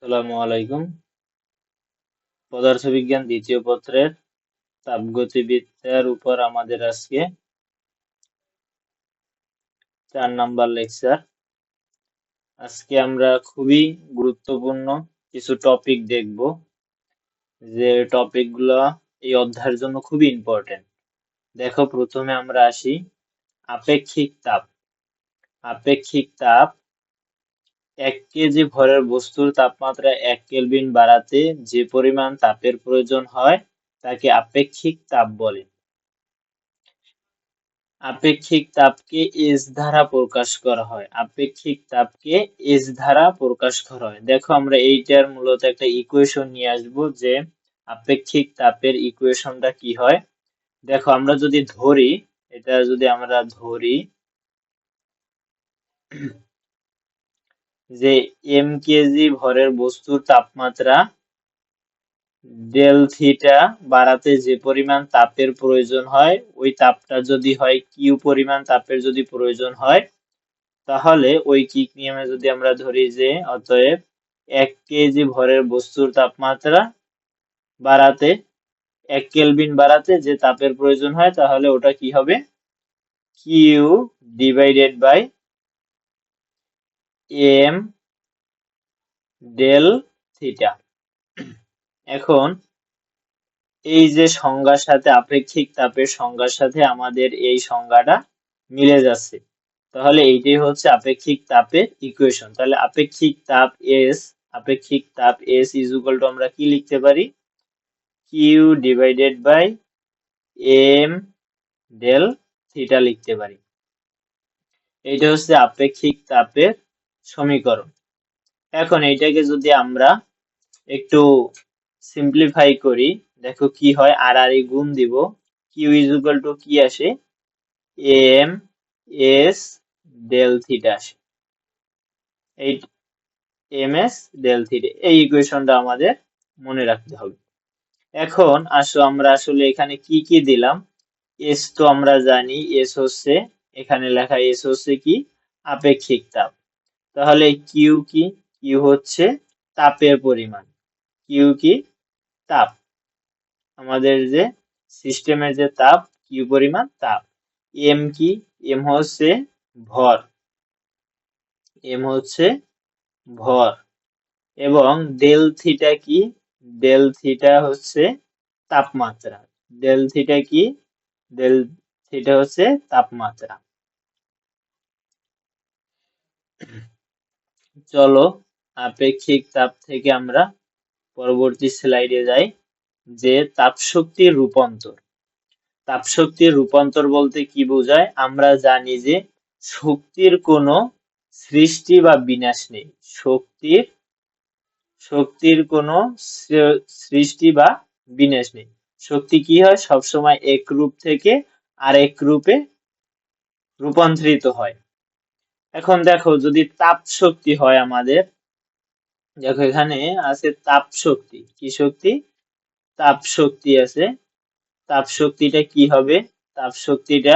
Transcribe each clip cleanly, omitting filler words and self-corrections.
আসসালামু আলাইকুম। পদার্থবিজ্ঞান দ্বিতীয় পত্রের তাপগতিবিদ্যার উপর আমাদের আজকে 4 নাম্বার লেকচার। আজকে আমরা খুবই গুরুত্বপূর্ণ কিছু টপিক দেখব, যে টপিকগুলো এই অধ্যায়ের জন্য খুবই ইম্পর্টেন্ট। দেখো, প্রথমে আমরা আসি আপেক্ষিক তাপ। আপেক্ষিক তাপ 1 কেজি ভরের বস্তুর তাপমাত্রা 1 কেলভিন বাড়াতে যে পরিমাণ তাপের প্রয়োজন হয় তাকে আপেক্ষিক তাপ বলে। আপেক্ষিক তাপকে এস দ্বারা প্রকাশ করা হয়। আপেক্ষিক তাপকে এস দ্বারা প্রকাশ করা হয়। দেখো, আমরা এইটার মূলত একটা ইকুয়েশন নিয়ে আসবো যে আপেক্ষিক তাপের ইকুয়েশনটা কি হয়। দেখো, আমরা যদি ধরি, এটা যদি আমরা ধরি যে এম কেজি ভরের বস্তুর তাপমাত্রা ডেল থিটা বাড়াতে যে পরিমাণ তাপের প্রয়োজন হয়, ওই তাপটা যদি হয় কিউ পরিমাণ তাপের যদি প্রয়োজন হয়, তাহলে ঐকিক নিয়মে যদি আমরা ধরি যে অতএব 1 কেজি ভরের বস্তুর তাপমাত্রা বাড়াতে 1 কেলভিন বাড়াতে যে তাপের প্রয়োজন হয়, তাহলে ওটা কি হবে? Q divided by M del theta. এখন এই যে সংজ্ঞার সাথে আপেক্ষিক তাপের সংজ্ঞার সাথে আমাদের এই সংজ্ঞাটা মিলে যাচ্ছে, তাহলে এইটাই হচ্ছে আপেক্ষিক তাপের ইকুয়েশন। তাহলে আপেক্ষিক তাপ এস ইজ ইকুয়াল টু আমরা কি লিখতে পারি? Q divided by M del theta লিখতে পারি। এইটা হচ্ছে আপেক্ষিক তাপের সমীকরণ। এখন এইটাকে যদি আমরা একটু সিম্পলিফাই করি, দেখো কি হয়। আর আর গুণ দিব, কিউ ইজ ইকুয়াল টু কি আসে? এম এস ডেল থিটা আসে। এই এম এস ডেল থিটা, এই ইকুয়েশনটা আমাদের মনে রাখতে হবে। এখন আসো, আমরা আসলে এখানে কি কি দিলাম। এস তো আমরা জানি, এস হচ্ছে, এখানে লেখা এস হচ্ছে কি? আপেক্ষিক তাপ। তাহলে কিউ কি? কিউ হচ্ছে তাপের পরিমাণ। কিউ কি? তাপ। আমাদের যে সিস্টেমের যে তাপ, কিউ পরিমাণ তাপ। এম কি? এম হচ্ছে ভর। এম হচ্ছে ভর। এবং ডেল থিটা কি? ডেল থিটা হচ্ছে তাপমাত্রা। ডেল থিটা কি? ডেল থিটা হচ্ছে তাপমাত্রা। চলো, আপেক্ষিক তাপ থেকে আমরা পরবর্তী স্লাইডে যাই, যে তাপশক্তির রূপান্তর। তাপশক্তির রূপান্তর বলতে কি বোঝায়? আমরা জানি যে শক্তির কোনো সৃষ্টি বা বিনাশ নেই। শক্তির কোনো সৃষ্টি বা বিনাশ নেই। শক্তি কি হয়? সবসময় এক রূপ থেকে আরেক রূপে রূপান্তরিত হয়। এখন দেখো, যদি তাপ শক্তি হয় আমাদের, দেখো এখানে আছে তাপ শক্তি। কি শক্তি? তাপ শক্তি আছে। তাপ শক্তিটা কি হবে? তাপ শক্তিটা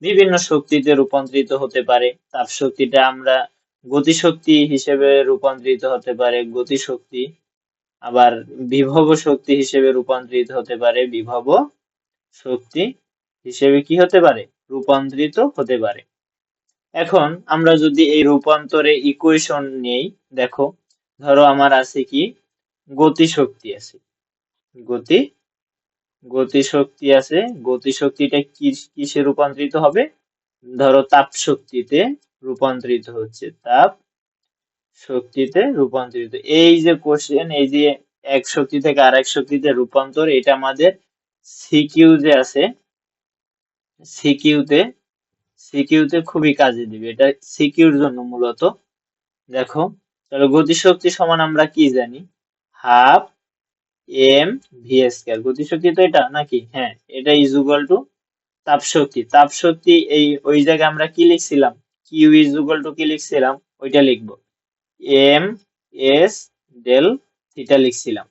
বিভিন্ন শক্তিতে রূপান্তরিত হতে পারে। তাপ শক্তিটা আমরা গতিশক্তি হিসেবে রূপান্তরিত হতে পারে, গতিশক্তি। আবার বিভব শক্তি হিসেবে রূপান্তরিত হতে পারে, বিভব শক্তি হিসেবে কি হতে পারে? রূপান্তরিত হতে পারে। এখন আমরা যদি এই রূপান্তরে ইকুয়েশন নেই, দেখো, ধরো আমার আছে কি? গতিশক্তি আছে। গতি গতিশক্তি আছে। গতিশক্তিটা কিসে রূপান্তরিত হবে? ধরো তাপ শক্তিতে রূপান্তরিত হচ্ছে। তাপ শক্তিতে রূপান্তরিত। এই যে কোশ্চেন, এই যে এক শক্তি থেকে আরেক শক্তিতে রূপান্তর, এটা আমাদের সিকিউ যে আছে, সিকিউতে সিকিউতে খুবই কাজে দিবে। এটা সিকিউর জন্য মূলত। দেখো, তাহলে গতিশক্তি সমান আমরা কি জানি? Half M V square. গতিশক্তি তো এটা নাকি? হ্যাঁ, এটা ইজ ইকুয়াল টু তাপশক্তি। তাপশক্তি এই ওই জায়গায় আমরা কি লিখছিলাম? কিউ ইজ ইকুয়াল টু কি লিখছিলাম? ওইটা লিখবো, এম এস ডেল থিটা লিখছিলাম।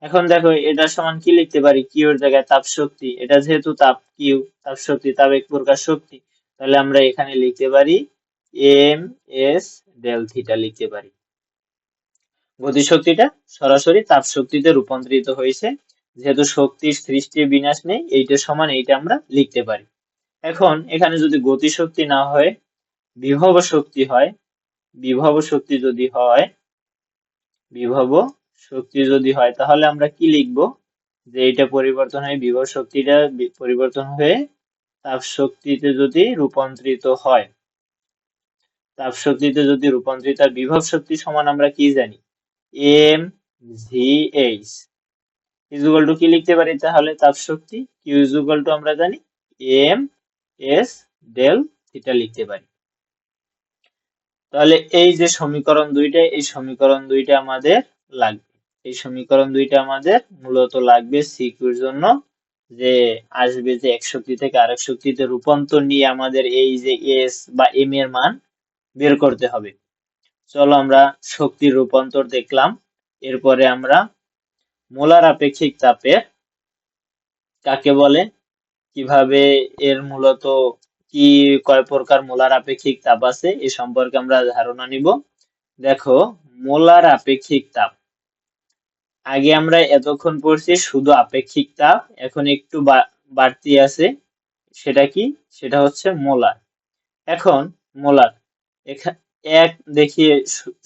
এখন দেখো, এটা সমান কি লিখতে পারি? কিউ এর জায়গায় তাপশক্তি, এটা যেহেতু তাপ, কিউ তাপশক্তি, তাপ এক প্রকার শক্তি, তাহলে আমরা এখানে লিখতে পারি এম এস ডেল থিটা লিখতে পারি। গতিশক্তিটা সরাসরি তাপ শক্তিতে রূপান্তরিত হয়েছে। যেহেতু শক্তির সৃষ্টি বিনাশ নেই, এইটা সমান এইটা আমরা লিখতে পারি। এখন এখানে যদি গতিশক্তি না হয়, বিভব শক্তি হয়, বিভব শক্তি যদি হয়, বিভব শক্তি যদি হয়, তাহলে আমরা কি লিখব? যে এটা পরিবর্তন হয়ে বিভব শক্তিটা পরিবর্তন হয়ে তাপ শক্তিতে যদি রূপান্তরিত হয়, তাপ শক্তিতে যদি রূপান্তরিত হয়, বিভব শক্তি সমান আমরা কি জানি? M G H equal to কি লিখতে পারি? তাহলে তাপ শক্তি কিউ ইজুগাল টু আমরা জানি এম এস ডেল থিটা লিখতে পারি। তাহলে এই যে সমীকরণ দুইটা, এই সমীকরণ দুইটা আমাদের লাগবে। এই সমীকরণ দুইটা আমাদের মূলত লাগবে সিকিউর জন্য, যে আসবে যে এক শক্তি থেকে আরেক শক্তিতে রূপান্তর নিয়ে আমাদের এই যে এস বা এম এর মান বের করতে হবে। চলো আমরা শক্তির রূপান্তর দেখলাম। এরপরে আমরা মোলার আপেক্ষিক তাপের কাকে বলে, কিভাবে এর মূলত কি কয় প্রকার মোলার আপেক্ষিক তাপ আছে এ সম্পর্কে আমরা ধারণা নিব। দেখো, মোলার আপেক্ষিক তাপ আগে আমরা এতক্ষণ পড়ছি শুধু আপেক্ষিক তাপ, এখন একটু বাড়তি আছে। সেটা কি? সেটা হচ্ছে মোলার। এখন মোলার এক দেখি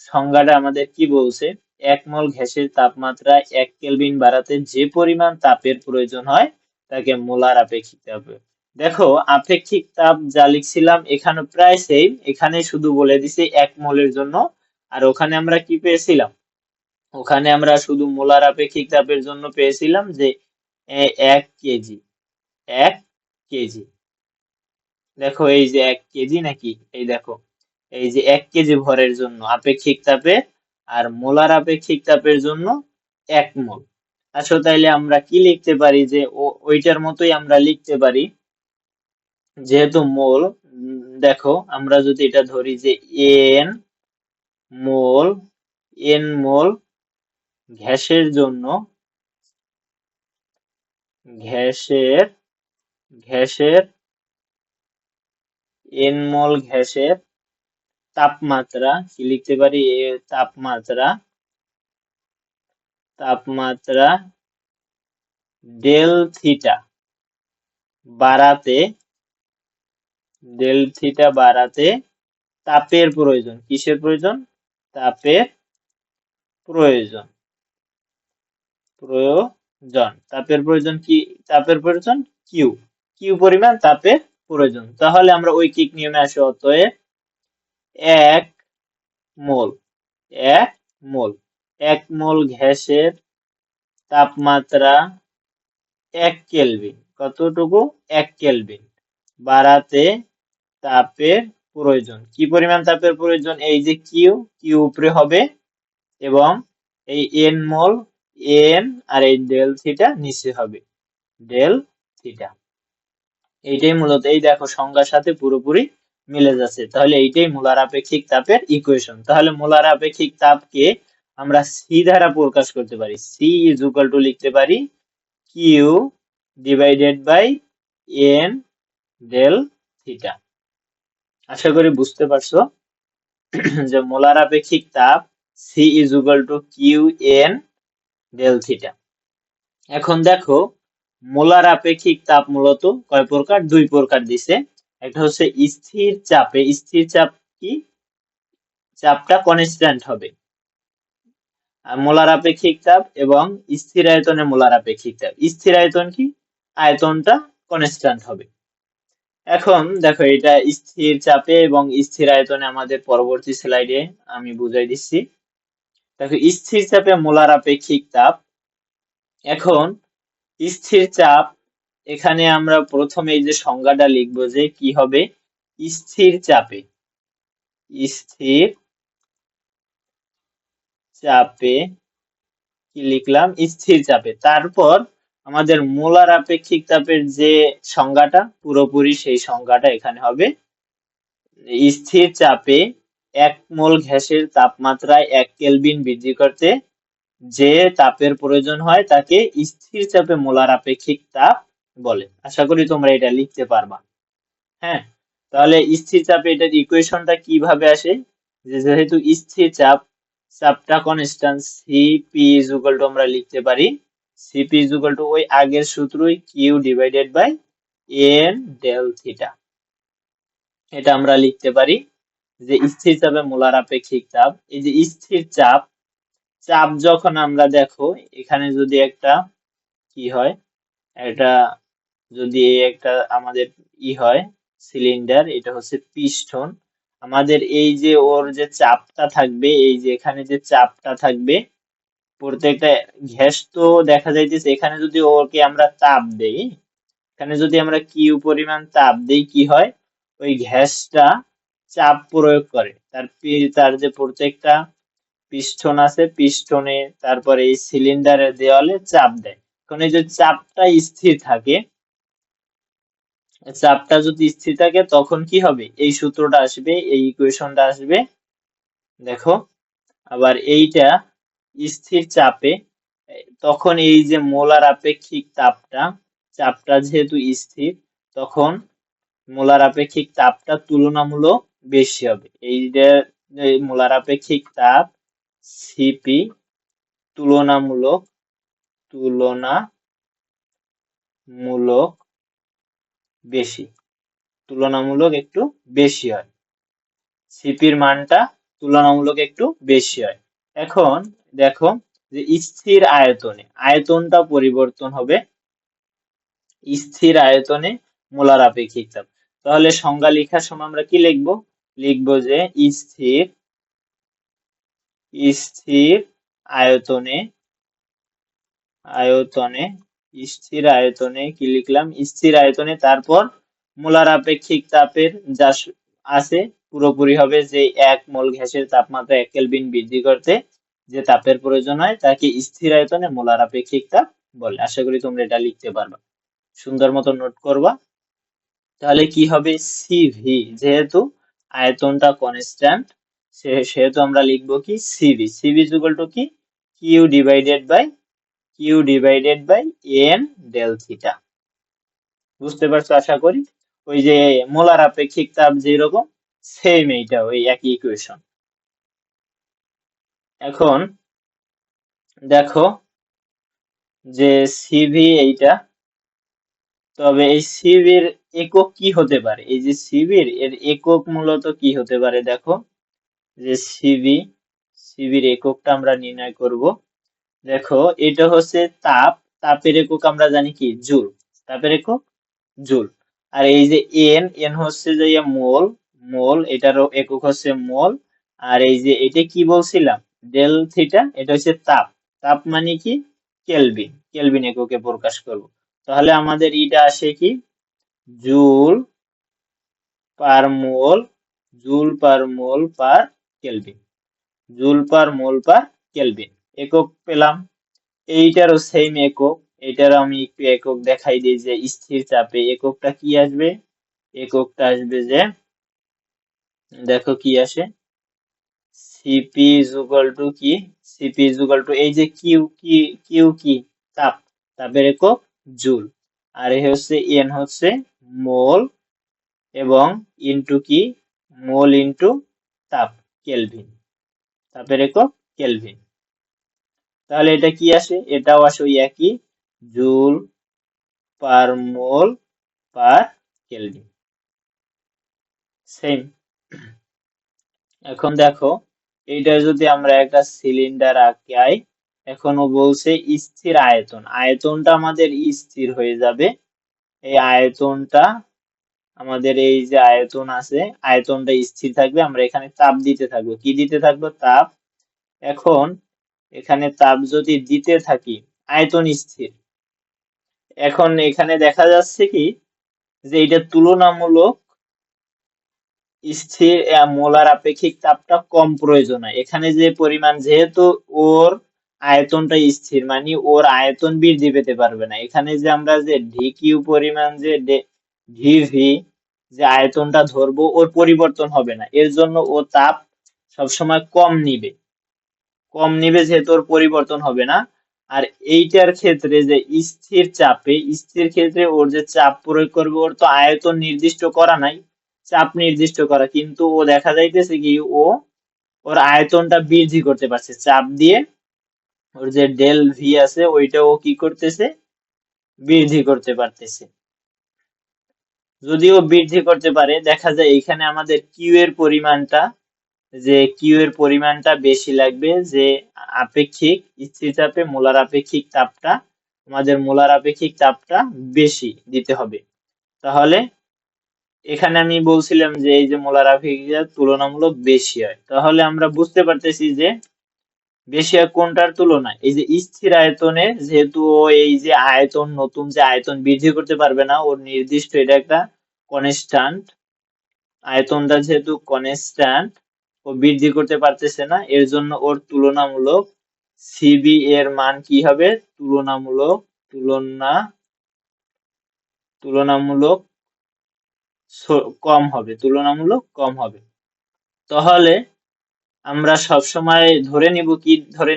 সংজ্ঞাটা আমাদের কি বলছে। এক মোল গ্যাসের তাপমাত্রা 1 কেলভিন বাড়াতে যে পরিমাণ তাপের প্রয়োজন হয় তাকে মোলার আপেক্ষিক তাপ। দেখো, আপেক্ষিক তাপ যা লিখছিলাম এখানে প্রায় সেম, এখানে শুধু বলে দিছি 1 মোলের জন্য। আর ওখানে আমরা কি পেয়েছিলাম? ওখানে আমরা শুধু মোলার আপেক্ষিক তাপের জন্য পেয়েছিলাম যে 1 কেজি, 1 কেজি। দেখো এই যে 1 কেজি নাকি, এই দেখো এই যে 1 কেজি ভরের জন্য আপেক্ষিক তাপের, আর মোলার আপেক্ষিক তাপের জন্য 1 মোল। আসলে তাইলে আমরা কি লিখতে পারি? যে ওইটার মতোই আমরা লিখতে পারি, যেহেতু মোল। দেখো আমরা যদি এটা ধরি যে এন মোল, এন মোল গ্যাসের জন্য, গ্যাসের গ্যাসের এন মোল গ্যাসের তাপমাত্রা কি লিখতে পারি? তাপমাত্রা, তাপমাত্রা ডেল থিটা বাড়াতে, ডেল থিটা বাড়াতে তাপের প্রয়োজন। কিসের প্রয়োজন? তাপের প্রয়োজন, প্রয়োজন। তাপের প্রয়োজন কি? তাপের প্রয়োজন কিউ, কিউ পরিমাণ তাপের প্রয়োজন। তাহলে আমরা ঐকিক নিয়মে আসি। অতএব 1 মোল, 1 মোল, 1 মোল গ্যাসের তাপমাত্রা 1 কেলভিন, কতটুকু? 1 কেলভিন বাড়াতে তাপের প্রয়োজন। কি পরিমাণ তাপের প্রয়োজন? এই যে কিউ, কিউ উপরে হবে, এবং এই এন মোল, এন, আর এই ডেল থিটা নিচে হবে, ডেল থিটা। এইটাই মূলত, এই দেখো সংজ্ঞার সাথে পুরোপুরি মিলে যাচ্ছে। তাহলে এইটাই মোলার আপেক্ষিক তাপের ইকুয়েশন। তাহলে মোলার আপেক্ষিক তাপকে আমরা সি দ্বারা প্রকাশ করতে পারি। সি ইজ ইকুয়াল টু লিখতে পারি Q divided by n del theta. আশা করি বুঝতে পারছো যে মোলার আপেক্ষিক তাপ C is equal to Q n del theta. এখন দেখো, মোলার আপেক্ষিক তাপ মূলত কয় প্রকার? 2 প্রকার দিছে। একটা হচ্ছে স্থির চাপে, স্থির চাপ কি? চাপটা কনস্ট্যান্ট হবে। আর মোলার আপেক্ষিক তাপ এবং স্থির আয়তনে মোলার আপেক্ষিক তাপ। স্থির আয়তন কি? আয়তনটা কনস্ট্যান্ট হবে। এখন দেখো, এটা স্থির চাপে এবং স্থির আয়তনে আমাদের পরবর্তী স্লাইডে আমি বুঝাই দিচ্ছি। দেখো, স্থির চাপে মোলার আপেক্ষিক তাপ। এখন স্থির চাপ, এখানে আমরা প্রথমে এই যে সংজ্ঞাটা লিখবো যে কি হবে। স্থির চাপে, স্থির চাপে কি লিখলাম? স্থির চাপে। তারপর আমাদের মোলার আপেক্ষিক তাপের যে সংজ্ঞাটা, পুরোপুরি সেই সংজ্ঞাটা এখানে হবে। স্থির চাপে 1 মোল গ্যাসের তাপমাত্রায় 1 কেলভিন বৃদ্ধি করতে যে তাপের প্রয়োজন হয় তাকে স্থির চাপে মোলার আপেক্ষিক তাপ বলে। আশা করি তোমরা এটা লিখতে পারবা। হ্যাঁ, তাহলে স্থির চাপে এটার ইকুয়েশনটা কিভাবে আসে? যেহেতু স্থির চাপ চাপটা constant CP is equal to আমরা লিখতে পারি সিপি ইজ ইকুয়াল টু ওই আগের সূত্রই Q divided by n del theta. এটা আমরা লিখতে পারি যে স্থির চাপে মোলার আপেক্ষিক চাপ। এই যে স্থির চাপ, চাপ যখন আমরা দেখো এখানে যদি একটা কি হয়, এটা যদি একটা আমাদের হয় সিলিন্ডার, এটা হচ্ছে পিস্টন। আমাদের এই যে ওর যে চাপটা থাকবে, এই যে এখানে যে চাপটা থাকবে প্রত্যেকটা গ্যাস তো দেখা যাইতেছে, এখানে যদি ওকে আমরা তাপ দেই, এখানে যদি আমরা কিউ পরিমাণ তাপ দেই কি হয়, ওই গ্যাসটা চাপ প্রয়োগ করে তার যে প্রত্যেকটা পিস্টন আছে পিস্টনে, তারপরে এই সিলিন্ডারের দেওয়ালে চাপ দেয়। এখন এই যে চাপটা স্থির থাকে, চাপটা যদি স্থির থাকে তখন কি হবে, এই সূত্রটা আসবে, এই ইকুয়েশনটা আসবে। দেখো আবার এইটা স্থির চাপে, তখন এই যে মোলার আপেক্ষিক তাপটা, চাপটা যেহেতু স্থির, তখন মোলার আপেক্ষিক তাপটা তুলনামূলক বেশি হবে। এই যে মোলার আপেক্ষিক তাপ সিপি তুলনামূলক বেশি, তুলনামূলক একটু বেশি হয়, সিপির মানটা তুলনামূলক একটু বেশি হয়। এখন দেখো যে স্থির আয়তনে, আয়তনটা পরিবর্তন হবে, স্থির আয়তনে মোলার আপেক্ষিক তাপ। তাহলে সংজ্ঞা লেখার সময় আমরা কি লিখবো, লিখবো যে স্থির স্থির আয়তনে আয়তনে স্থির আয়তনে কি লিখলাম, স্থির আয়তনে, তারপর মোলার আপেক্ষিক তাপের যা আছে পুরোপুরি হবে যে 1 মোল গ্যাসের তাপমাত্রা 1 কেলভিন বৃদ্ধি করতে যে তাপের প্রয়োজন হয় তাকে স্থির আয়তনে মোলার আপেক্ষিক তাপ বলে। আশা করি তোমরা এটা লিখতে পারবা, সুন্দর মতো নোট করবা। তাহলে কি হবে, সিভি, যেহেতু আয়তনটা কনস্ট্যান্ট সেহেতু আমরা লিখবো কি CV, CV is equal to কি Q divided by n del theta. বুঝতে পারছো আশা করি, ওই যে মোলার আপেক্ষিক তাপ যেরকম সেম এইটা ওই একই ইকুয়েশন। এখন দেখো যে সিভি এইটা, তবে এই সিভির একক কি হতে পারে, এই যে সিভির এর একক মূলত কি হতে পারে, দেখো যে সিভির এককটা আমরা নির্ণয় করব। দেখো এটা হচ্ছে তাপ, তাপের একক আমরা জানি কি জুল, তাপের একক জুল। আর এই যে এন হচ্ছে যে মোল, এটারও একক হচ্ছে মোল। আর এই যে এটা কি বলছিলাম ডেল থিটা, এটা হচ্ছে তাপ, তাপ মানে কি কেলভিন, কেলভিন এককে প্রকাশ করব। তাহলে আমাদের এটা আসে কি জুল পার মোল, জুল পার মোল পার কেলভিন, জুল পার মোল পার কেলভিন একক পেলাম। এইটারও সেম একক, এটার আমি একটু একক দেখাই দিই যে স্থির চাপে এককটা কি আসবে, এককটা আসবে যে দেখো কি আসে, সিপি ইজ ইকুয়াল টু কি, সিপি ইজ ইকুয়াল টু এই যে কিউ কি তাপ, তাপের একক জুল, আর এ হচ্ছে এন হচ্ছে মোল, এবং ইনটু কি মোল ইনটু তাপ কেলভিন, তাপের একক কেলভিন। তাহলে এটা কি আসে, এটাও আসে ওই একই জুল পার মোল পার কেলভিন, সেম। এখন দেখো এইটা যদি আমরা একটা সিলিন্ডার আঁকাই, এখনো বলছে স্থির আয়তন, আয়তনটা আমাদের স্থির হয়ে যাবে, এই আয়তনটা আমাদের এই যে আয়তন আছে আয়তনটা স্থির থাকবে, আমরা এখানে তাপ দিতে থাকবো, কি দিতে থাকবো তাপ। এখন এখানে তাপ যদি দিতে থাকি, আয়তন স্থির, এখন এখানে দেখা যাচ্ছে কি যে এটা তুলনামূলক স্থির, মোলার আপেক্ষিক তাপটা কম প্রয়োজন হয় এখানে, যে পরিমাণ যেহেতু ওর আয়তনটা স্থির মানে ওর আয়তন বৃদ্ধি পেতে পারবে না, এখানে যে আমরা যে ডিকিউ পরিমাণ যে ডিভি যে আয়তনটা ধরবো ওর পরিবর্তন হবে না, এর জন্য ও তাপ সবসময় কম নিবে যেহেতু ওর পরিবর্তন হবে না। আর এইটার ক্ষেত্রে যে স্থির চাপে, স্থির ক্ষেত্রে ওর যে চাপ প্রয়োগ করবে ওর তো আয়তন নির্দিষ্ট করা নাই, চাপ নির্দিষ্ট করা, কিন্তু ও দেখা যাইতেছে কি ও ওর আয়তনটা বৃদ্ধি করতে পারছে চাপ দিয়ে। ওর যে ডেল ভি আছে ওইটাও কি করতেছে, বৃদ্ধি করতে পারতেছে। যদিও বৃদ্ধি করতে পারে, দেখা যায় এখানে আমাদের কিউ এর পরিমাণটা বেশি লাগবে, যে আপেক্ষিক স্থির চাপে মোলার আপেক্ষিক তাপটা, আমাদের মোলার আপেক্ষিক তাপটা বেশি দিতে হবে। তাহলে এখানে আমি বলছিলাম যে এই যে মোলার আপেক্ষিক চাপ তুলনামূলক বেশি হয়, তাহলে আমরা বুঝতে পারতেছি যে বেশি হয় কোনটার তুলনায়, এই যে স্থির আয়তনে, যেহেতু ও এই যে আয়তন, নতুন যে আয়তন বৃদ্ধি করতে পারবে না, ওর নির্দিষ্ট এটা একটা কনস্ট্যান্ট, আয়তনটা যেহেতু কনস্ট্যান্ট, ও বৃদ্ধি করতে পারতেছে না, এর জন্য ওর তুলনামূলক সিবি এর মান কি হবে, তুলনামূলক তুলনামূলক কম হবে। তাহলে আমরা সবসময় ধরে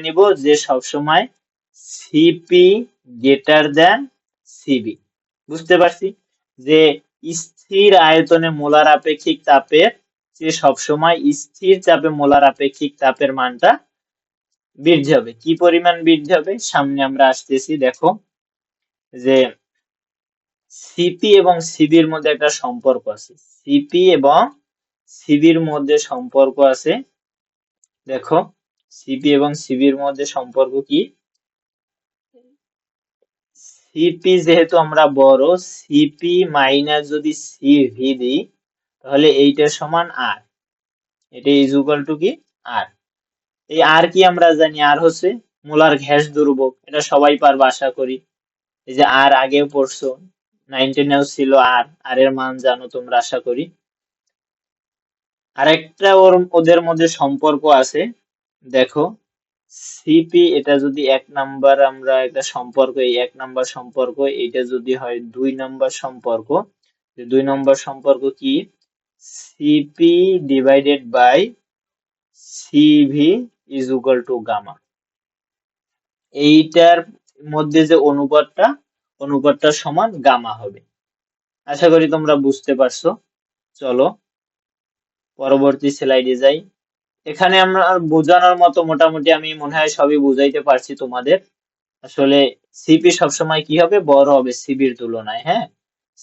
নিব যে সবসময় সিপি গ্রেটার দেন সিবি। বুঝতে পারছি যে স্থির আয়তনে মোলার আপেক্ষিক তাপের যে সবসময় স্থির চাপে মোলার আপেক্ষিক তাপের মানটা বৃদ্ধি হবে। কি পরিমাণ বৃদ্ধি হবে সামনে আমরা আসতেছি। দেখো যে সিপি এবং সিবির মধ্যে একটা সম্পর্ক আছে, সিপি এবং সিবির মধ্যে সম্পর্ক আছে। দেখো সিপি এবং সিবির মধ্যে সম্পর্ক কি, সিপি যেহেতু আমরা বড়, সিপি মাইনাস যদি সিভি দিই তাহলে এইটার সমান আর, এটা ইজ ইকুয়াল টু কি আর। এই আর কি আমরা জানি, আর হচ্ছে মোলার গ্যাস দুর্ভোগ, এটা সবাই পারবে আশা করি। এই যে আর আগেও পড়ছো, 9 ছিল আর, আর এর মান জানো তোমরা আশা করি। আরেকটা ওদের মধ্যে সম্পর্ক আছে, দেখো সিপি, এটা যদি 1 নাম্বার আমরা একটা সম্পর্ক, এই 1 নাম্বার সম্পর্ক, এটা যদি হয় 2 নাম্বার সম্পর্ক, 2 নাম্বার সম্পর্ক কি, CP divided by CV is equal to gamma. এইটার মধ্যে যে অনুপাতটা সমান গামা হবে। আশা করি তোমরা বুঝতে পারছো। চলো পরবর্তী স্লাইডে যাই। এখানে আমরা বোঝানোর মতো মোটামুটি আমি মনে হয় সবই বুঝাইতে পারছি তোমাদের। আসলে সিপি সবসময় কি হবে, বড় হবে সিবির তুলনায়। হ্যাঁ,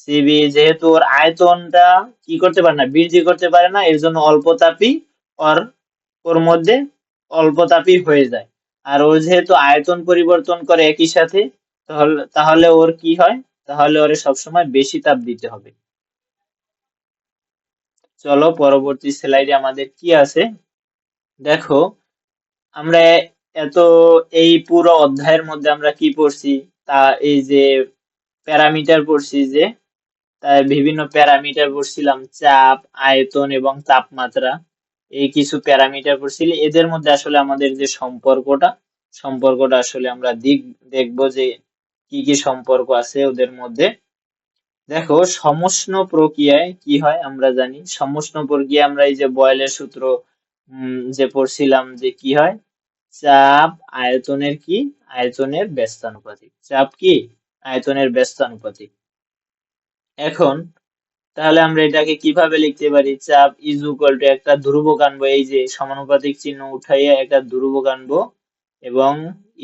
সিবি যেহেতু ওর আয়তনটা কি করতে পারে না, বৃদ্ধি করতে পারে না, এর জন্য ওর ওর মধ্যে অল্প তাপই হয়ে যায়। আর ও যেহেতু আয়তন পরিবর্তন করে একই সাথে, তাহলে ওর কি হয়, তাহলে ওরে সবসময় বেশি তাপ দিতে হবে। চলো পরবর্তী স্লাইডে আমাদের কি আছে দেখো। আমরা এত এই পুরো অধ্যায়ের মধ্যে আমরা কি পড়ছি, তা এই যে প্যারামিটার পড়ছি, যে তাই বিভিন্ন প্যারামিটার পড়ছিলাম, চাপ, আয়তন এবং তাপমাত্রা, এই কিছু প্যারামিটার পড়ছিল। এদের মধ্যে আসলে আমাদের যে সম্পর্কটা আসলে আমরা দেখবো যে কি কি সম্পর্ক আছে ওদের মধ্যে। দেখো সমষ্ণ প্রক্রিয়ায় কি হয় আমরা জানি, সমষ্ণ প্রক্রিয়া আমরা এই যে বয়েলের সূত্র যে পড়ছিলাম, যে কি হয়, চাপ আয়তনের ব্যস্তানুপাতিক। চাপ কি আয়তনের ব্যস্তানুপাতিক। এখন তাহলে আমরা এটাকে কিভাবে লিখতে পারি, চাপ ইজ ইকুয়াল টু একটা ধ্রুবক আনবো, এই যে সমানুপাতিক চিহ্ন উঠাইয়া একটা ধ্রুবক আনবো এবং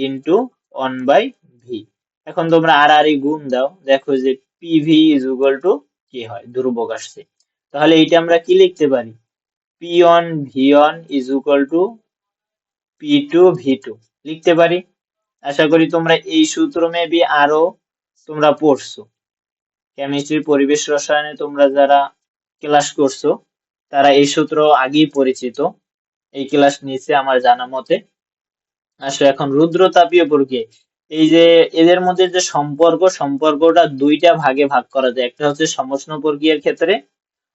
ইনটু 1/v। এখন তোমরা আর গুণ দাও, দেখো যে পিভি ইজ ইকুয়াল টু কি হয়, ধ্রুবক আসছে। তাহলে এইটা আমরা কি লিখতে পারি, p1 v1 is equal two p2 v2 লিখতে পারি। আশা করি তোমরা এই সূত্র মেবি আরো তোমরা পড়ছো, কেমিস্ট্রি পরিবেশ রসায়নে তোমরা যারা ক্লাস করছো তারা এই সূত্র আগেই পরিচিত, এই ক্লাস নিচে আমার জানা মতে। আসলে এখন রুদ্রতাপীয় প্রক্রিয়া, এই যে এদের মধ্যে যে সম্পর্কটা দুইটা ভাগে ভাগ করা যায়, একটা হচ্ছে সমষ্ণ প্রক্রিয়ার ক্ষেত্রে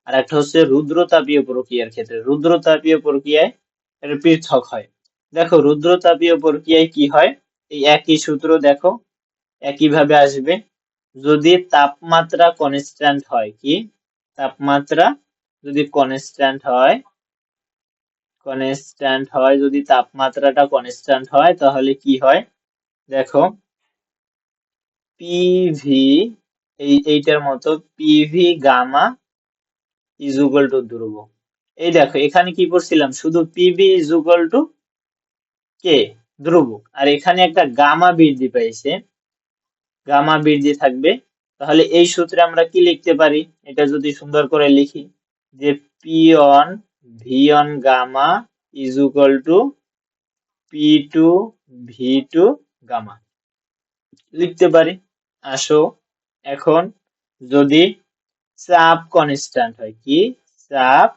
আর একটা হচ্ছে রুদ্রতাপীয় প্রক্রিয়ার ক্ষেত্রে। রুদ্রতাপীয় প্রক্রিয়ায় এটা পৃথক হয়। দেখো রুদ্রতাপীয় প্রক্রিয়ায় কি হয়, এই একই সূত্র দেখো একইভাবে আসবে, যদি তাপমাত্রা কনস্ট্যান্ট হয়, কি তাপমাত্রা যদি কনস্ট্যান্ট হয়, যদি তাপমাত্রাটা কনস্ট্যান্ট হয় তাহলে কি হয়, দেখো পিভি, এইটার মতো PV gamma is equal to ধ্রুবক। এই দেখো এখানে কি করছিলাম, শুধু PV is equal to K, ধ্রুবক, আর এখানে একটা গামা বৃদ্ধি পাইছে, গামা বৃদ্ধি থাকবে। তাহলে এই সূত্রে আমরা কি লিখতে পারি, এটা যদি সুন্দর করে লিখি, যে P on V on gamma is equal to P two V two gamma লিখতে পারি। আসো এখন যদি চাপ কনস্ট্যান্ট হয়, কি চাপ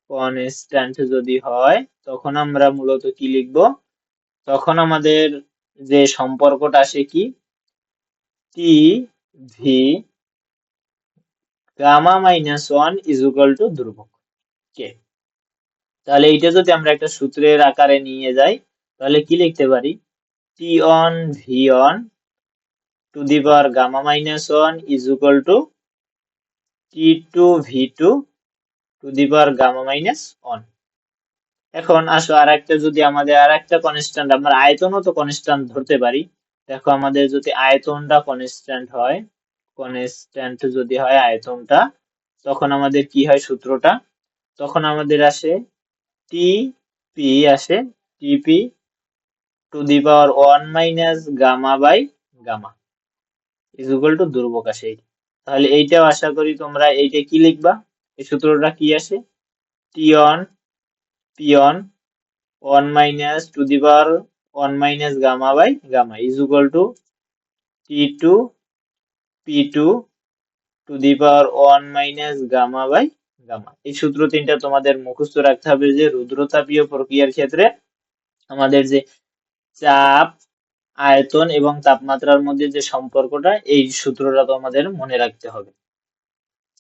কনস্ট্যান্ট যদি হয়, তখন আমরা মূলত কি লিখব, তখন আমাদের যে সম্পর্কটা আসে কি, T V gamma minus one is equal to ধ্রুবক কে। তাহলে এইটা যদি আমরা একটা সূত্রের আকারে নিয়ে যাই, তাহলে কি লিখতে পারি, T one V one to the power gamma minus one is equal to T two V two to the power gamma minus one. এখন আসো আর একটা, যদি আমাদের আর একটা কনস্ট্যান্ট, আমরা আয়তনও তো কনস্ট্যান্ট ধরতে পারি। দেখো আমাদের যদি আয়তনটা কনস্ট্যান্ট হয়, কনস্ট্যান্ট যদি হয় আয়তনটা, তখন আমাদের কি হয় সূত্রটা, তখন আমাদের আসে টি পি আসে TP to the power one minus gamma by gamma is equal to ধ্রুবক আসে। তাহলে এইটাও আশা করি তোমরা এইটা কি লিখবা, এই সূত্রটা কি আসে, T one P one one minus to the power one minus gamma by gamma is equal to T two P two to the power one minus gamma by gamma. এই সূত্র তিনটা তোমাদের মুখস্থ রাখতে হবে, যে রুদ্রতাপীয় প্রক্রিয়ার ক্ষেত্রে আমাদের যে চাপ, আয়তন এবং তাপমাত্রার মধ্যে যে সম্পর্কটা, এই সূত্রটা তো আমাদের মনে রাখতে হবে।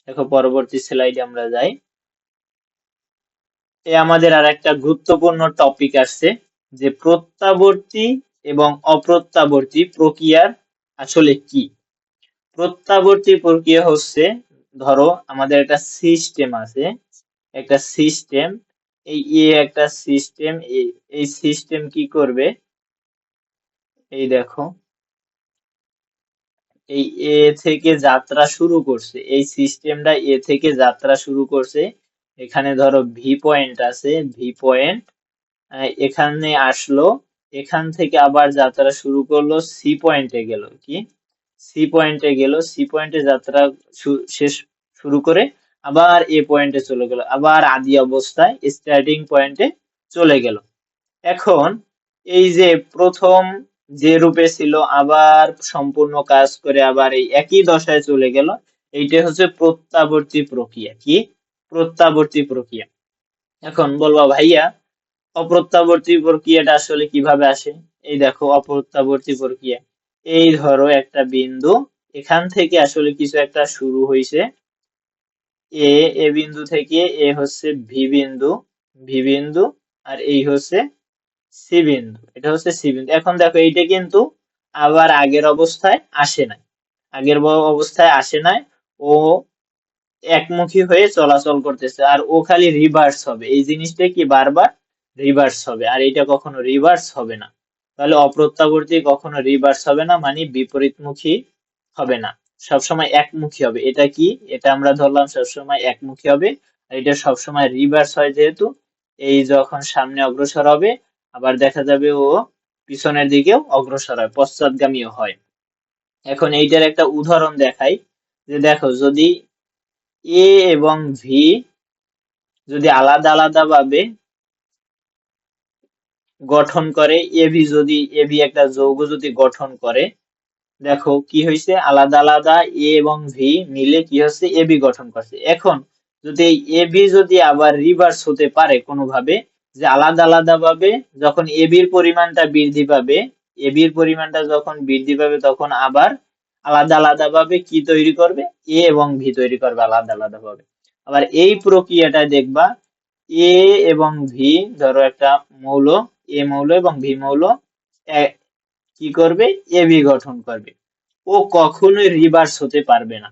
দেখো পরবর্তী স্লাইডে আমরা যাই। আমাদের আর একটা গুরুত্বপূর্ণ টপিক আসছে, যে প্রত্যাবর্তী এবং অপ্রত্যাবর্তী প্রক্রিয়ার আসলে কি। প্রত্যাবর্তী প্রক্রিয়া হচ্ছে, ধরো আমাদের একটা সিস্টেম আছে, একটা সিস্টেম, এই একটা সিস্টেম, এই সিস্টেম কি করবে, এই দেখো এই এ থেকে যাত্রা শুরু করছে, এই সিস্টেমটা এ থেকে যাত্রা শুরু করছে, এখানে ধরো ভি পয়েন্ট আছে, ভি পয়েন্ট এখানে আসলো, এখান থেকে আবার যাত্রা শুরু করলো, সি পয়েন্টে গেল, কি সি পয়েন্টে গেল, সি পয়েন্টে যাত্রা শেষ শুরু করে আবার এ পয়েন্টে চলে গেল, আবার আদি অবস্থায় স্টার্টিং পয়েন্টে চলে গেল। এখন এই যে প্রথম যে রূপে ছিল আবার সম্পূর্ণ কাজ করে আবার এই একই দশায় চলে গেল, এইটা হচ্ছে প্রত্যাবর্তী প্রক্রিয়া, কি প্রত্যাবর্তী প্রক্রিয়া। এখন বলবা ভাইয়া অপ্রত্যাবর্তী প্রক্রিয়াটা আসলে কিভাবে আসে, এই দেখো অপ্রত্যাবর্তী প্রক্রিয়া, এই ধরো একটা বিন্দু, এখান থেকে আসলে কিছু একটা শুরু হয়েছে, এ বিন্দু থেকে, এ হচ্ছে ভি বিন্দু, ভি বিন্দু, আর এই হচ্ছে সি বিন্দু, এটা হচ্ছে সি বিন্দু। এখন দেখো এইটা কিন্তু আবার আগের অবস্থায় আসে নাই, আগের অবস্থায় আসে নাই, ও একমুখী হয়ে চলাচল করতেছে, আর ও খালি রিভার্স হবে, এই জিনিসটা কি বারবার রিভার্স হবে, আর এটা কখনো রিভার্স হবে না। তাহলে অপ্রত্যাবর্তী কখনো রিভার্স হবে না, মানে বিপরীতমুখী হবে না, সবসময় একমুখী হবে। এটা কি, এটা আমরা ধরলাম সবসময় একমুখী হবে, আর এটা সবসময় রিভার্স হয়, যেহেতু এই যখন সামনে অগ্রসর হবে, আবার দেখা যাবে ও পিছনের দিকেও অগ্রসর হয়, পশ্চাৎগামীও হয়। এখন এইটার একটা উদাহরণ দেখাই, যে দেখো যদি এ এবং ভি যদি আলাদা আলাদা ভাবে গঠন করে, এবি একটা যৌগ যদি গঠন করে, দেখো কি হয়েছে, আলাদা আলাদা এ এবং ভি মিলে কি হচ্ছে, এবি গঠন করছে। এখন যদি এই এবি যদি আবার রিভার্স হতে পারে কোনোভাবে, যে আলাদা আলাদা ভাবে যখন এবির পরিমাণটা বৃদ্ধি পাবে, এবির পরিমাণটা যখন বৃদ্ধি পাবে, তখন আবার আলাদা আলাদা ভাবে কি তৈরি করবে, এ এবং ভি তৈরি করবে আলাদা আলাদা ভাবে। আবার এই প্রক্রিয়াটা দেখবা, এ এবং ভি, ধরো একটা মৌল, এ মৌল এবং ভি মৌল কি করবে, এবি গঠন করবে, ও কখনোই রিভার্স হতে পারবে না,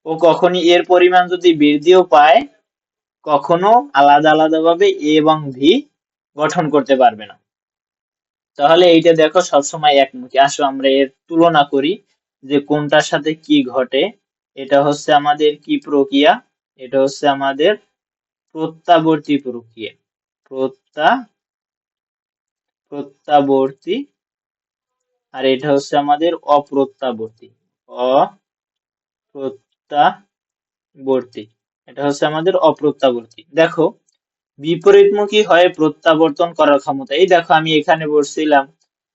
ও কখনই এর পরিমাণ যদি বৃদ্ধিও পায়, কখনো আলাদা আলাদা ভাবে এ এবং ভি গঠন করতে পারবে না। তাহলে এইটা দেখো সবসময় একমুখী। আসো আমরা এর তুলনা করি, যে কোনটার সাথে কি ঘটে। এটা হচ্ছে আমাদের কি প্রক্রিয়া, এটা হচ্ছে আমাদের প্রত্যাবর্তী প্রক্রিয়া, প্রত্যাবর্তী, আর এটা হচ্ছে আমাদের অপ্রত্যাবর্তী, অপ্রত্যাবর্তী, এটা হচ্ছে আমাদের অপ্রত্যাবর্তী। দেখো বিপরীতমুখী হয়ে প্রত্যাবর্তন করার ক্ষমতা, এই দেখো আমি এখানে বলছিলাম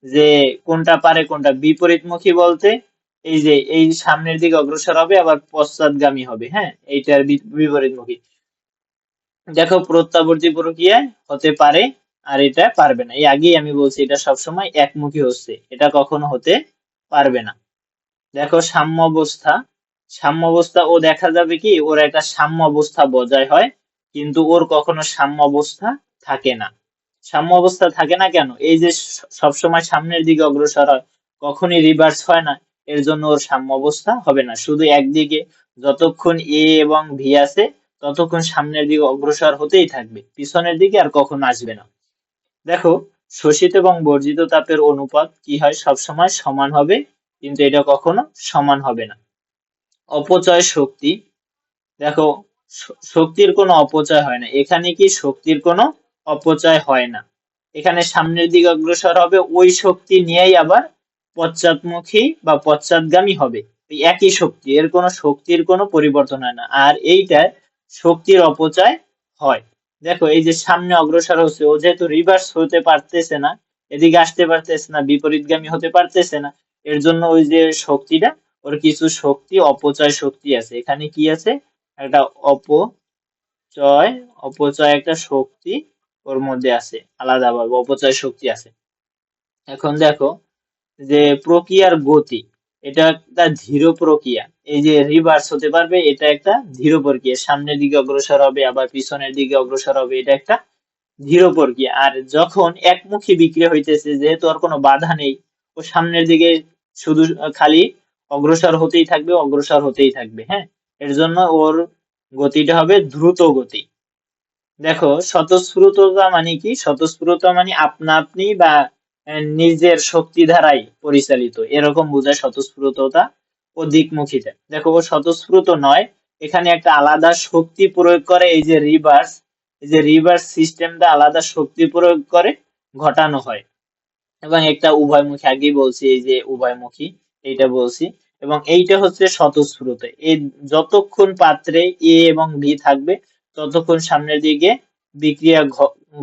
যে কোনটা পারে কোনটা বিপরীতমুখী বলতে এই যে এই সামনের দিকে অগ্রসর হবে আবার পশ্চাৎগামী হবে, হ্যাঁ এইটার বিপরীতমুখী। দেখো প্রত্যাবর্তী প্রক্রিয়ায় হতে পারে আর এটা পারবে না, এই আগেই আমি বলছি এটা সবসময় একমুখী হচ্ছে, এটা কখনো হতে পারবে না। দেখো সাম্য অবস্থা ও দেখা যাবে কি ওর একটা সাম্য অবস্থা বজায় হয়, কিন্তু ওর কখনো সাম্য অবস্থা থাকে না। সাম্য অবস্থা থাকে না কেন? এই যে সবসময় সামনের দিকে অগ্রসর হয়, কখনই রিভার্স হয় না, এর জন্য ওর সাম্য অবস্থা হবে না, শুধু একদিকে যতক্ষণ এ এবং ভি আছে ততক্ষণ সামনের দিকে অগ্রসর হতেই থাকবে, পিছনের দিকে আর কখনো আসবে না। দেখো শোষিত এবং বর্জিত তাপের অনুপাত কি হয়, সবসময় সমান হবে, কিন্তু এটা কখনো সমান হবে না। অপচয় শক্তি, দেখো শক্তির কোনো অপচয় হয় না, এখানে কি শক্তির কোনো অপচয় হয় না, এখানে সামনের দিকে অগ্রসর হবে ওই শক্তি নিয়েই আবার পশ্চাৎমুখী বা পশ্চাৎগামী হবে, এই একই শক্তি, এর কোনো শক্তির কোনো পরিবর্তন হয় না, আর এইটায় শক্তির অপচয় হয়। দেখো এই যে সামনে অগ্রসর হচ্ছে, ও যেহেতু রিভার্স হতে পারতেছে না, এদিকে আসতে পারতেছে না, বিপরীতগামী হতে পারতেছে না, এর জন্য ওই যে শক্তিটা, ওর কিছু শক্তি অপচয় শক্তি আছে, এখানে কি আছে একটা অপচয়, একটা শক্তি ওর মধ্যে আছে, আলাদাভাবে অপচয় শক্তি আছে। এখন দেখো যে প্রক্রিয়ার গতি, এটা একটা ধীর প্রক্রিয়া, এই যে রিভার্স হতে পারবে এটা একটা ধীর প্রক্রিয়া, সামনের দিকে অগ্রসর হবে আবার পিছনের দিকে অগ্রসর হবে, এটা একটা ধীর প্রক্রিয়া। আর যখন একমুখী বিক্রিয়া হইতেছে, যেহেতু আর কোনো বাধা নেই, ও সামনের দিকে শুধু খালি অগ্রসর হতেই থাকবে, অগ্রসর হতেই থাকবে, হ্যাঁ এর জন্য ওর গতিটা হবে দ্রুত গতি। দেখো স্বতঃস্ফূর্ততা মানে কি, স্বতঃস্ফূর্ততা মানে আপনা আপনি বা নিজের শক্তি দ্বারাই পরিচালিত, এরকম বোঝায় স্বতঃস্ফূর্ততা। ও দিকমুখিতা, দেখো ও স্বতঃস্ফূর্ত নয়, এখানে একটা আলাদা শক্তি প্রয়োগ করে, এই যে রিভার্স সিস্টেমটা আলাদা শক্তি প্রয়োগ করে ঘটানো হয়, এবং একটা উভয়মুখী, আগেই বলছি এই যে উভয়মুখী এইটা বলছি, এবং এইটা হচ্ছে স্বতঃস্ফূর্ত, এই যতক্ষণ পাত্রে এ এবং বি থাকবে ততক্ষণ সামনের দিকে বিক্রিয়া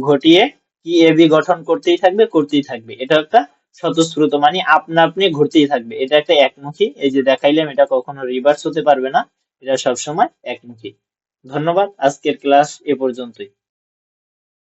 ঘটিয়ে কি এ বি গঠন করতেই থাকবে, এটা একটা স্বতঃস্ফূর্ত মানে আপনা আপনি ঘুরতেই থাকবে, এটা একটা একমুখী, এই যে দেখাইলাম এটা কখনো রিভার্স হতে পারবে না, এটা সবসময় একমুখী। ধন্যবাদ, আজকের ক্লাস এ পর্যন্তই।